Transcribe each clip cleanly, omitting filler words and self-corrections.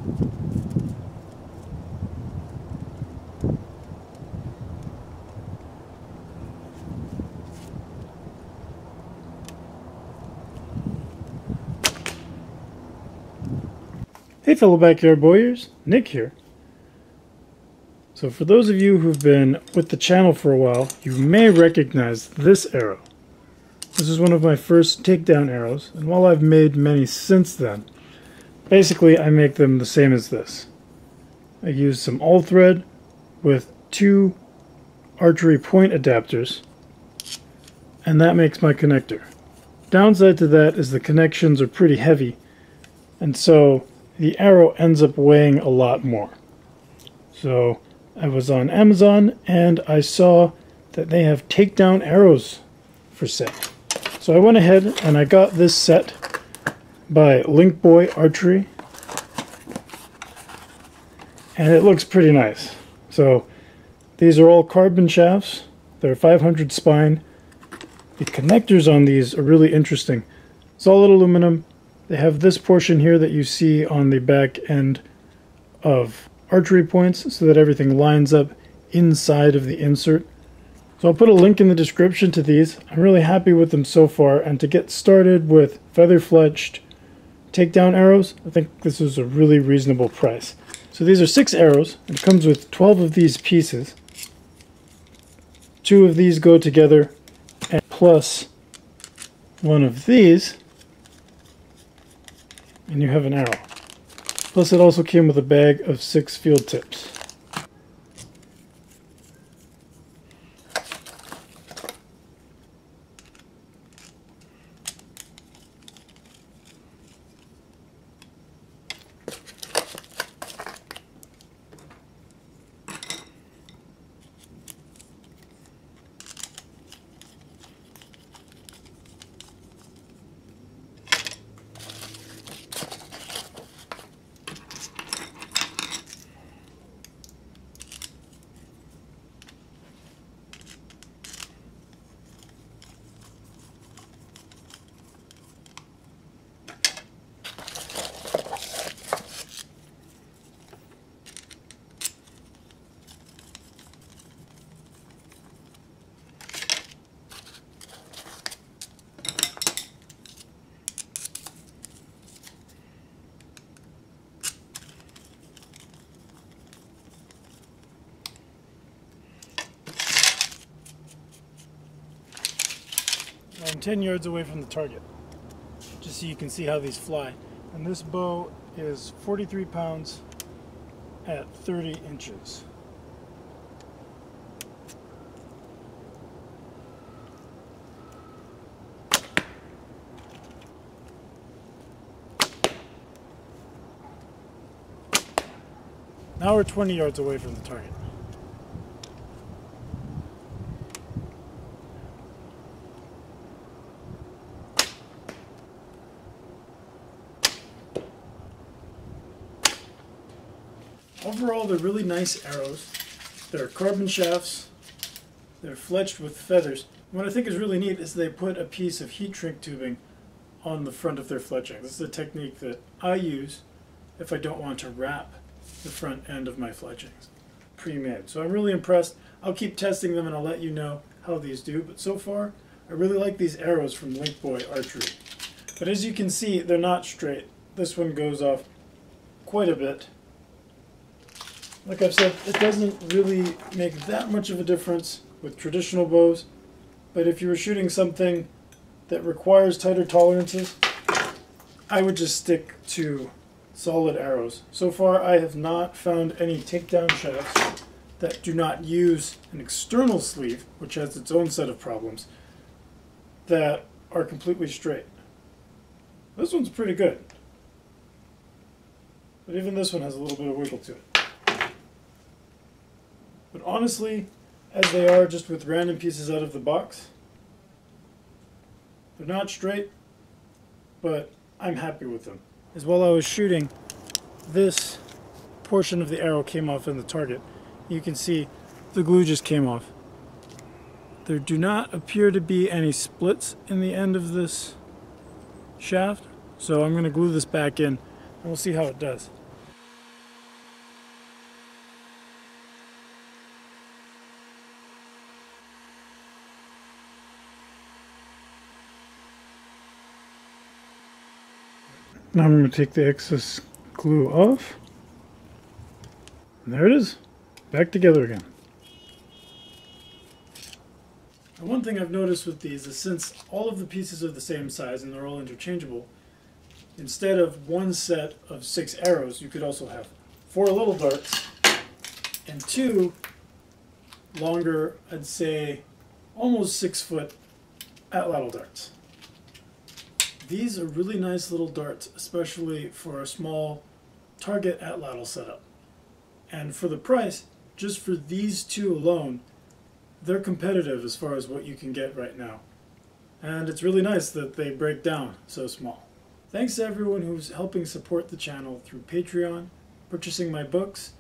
Hey fellow backyard boyers, Nick here. So for those of you who've been with the channel for a while, you may recognize this arrow. This is one of my first takedown arrows, and while I've made many since then, basically I make them the same as this. I use some all thread with 2 archery point adapters, and that makes my connector. Downside to that is the connections are pretty heavy, and so the arrow ends up weighing a lot more. So I was on Amazon and I saw that they have takedown arrows for sale. So I went ahead and I got this set by Linkboy Archery, and it looks pretty nice. So these are all carbon shafts. They're 500 spine. The connectors on these are really interesting. Solid aluminum. They have this portion here that you see on the back end of archery points so that everything lines up inside of the insert. So I'll put a link in the description to these. I'm really happy with them so far, and to get started with feather-fletched takedown arrows, I think this is a really reasonable price. So these are 6 arrows, and it comes with 12 of these pieces. 2 of these go together, and plus 1 of these, and you have an arrow. Plus it also came with a bag of 6 field tips. I'm 10 yards away from the target, just so you can see how these fly. And this bow is 43 pounds at 30 inches. Now we're 20 yards away from the target. Overall, they're really nice arrows. They're carbon shafts. They're fletched with feathers. What I think is really neat is they put a piece of heat shrink tubing on the front of their fletching. This is a technique that I use if I don't want to wrap the front end of my fletchings pre-made. So I'm really impressed. I'll keep testing them and I'll let you know how these do. But so far, I really like these arrows from Linkboy Archery. But as you can see, they're not straight. This one goes off quite a bit. Like I've said, it doesn't really make that much of a difference with traditional bows, but if you were shooting something that requires tighter tolerances, I would just stick to solid arrows. So far, I have not found any takedown shafts that do not use an external sleeve, which has its own set of problems, that are completely straight. This one's pretty good, but even this one has a little bit of wiggle to it. But honestly, as they are just with random pieces out of the box, they're not straight, but I'm happy with them. As while I was shooting, this portion of the arrow came off in the target. You can see the glue just came off. There do not appear to be any splits in the end of this shaft, so I'm going to glue this back in and we'll see how it does. Now I'm going to take the excess glue off. And there it is. Back together again. And one thing I've noticed with these is since all of the pieces are the same size and they're all interchangeable, instead of one set of 6 arrows, you could also have 4 little darts and 2 longer, I'd say almost 6-foot atlatl darts. These are really nice little darts, especially for a small target atlatl setup. And for the price, just for these 2 alone, they're competitive as far as what you can get right now. And it's really nice that they break down so small. Thanks to everyone who's helping support the channel through Patreon, purchasing my books,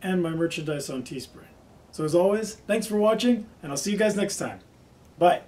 and my merchandise on Teespring. So as always, thanks for watching, and I'll see you guys next time. Bye!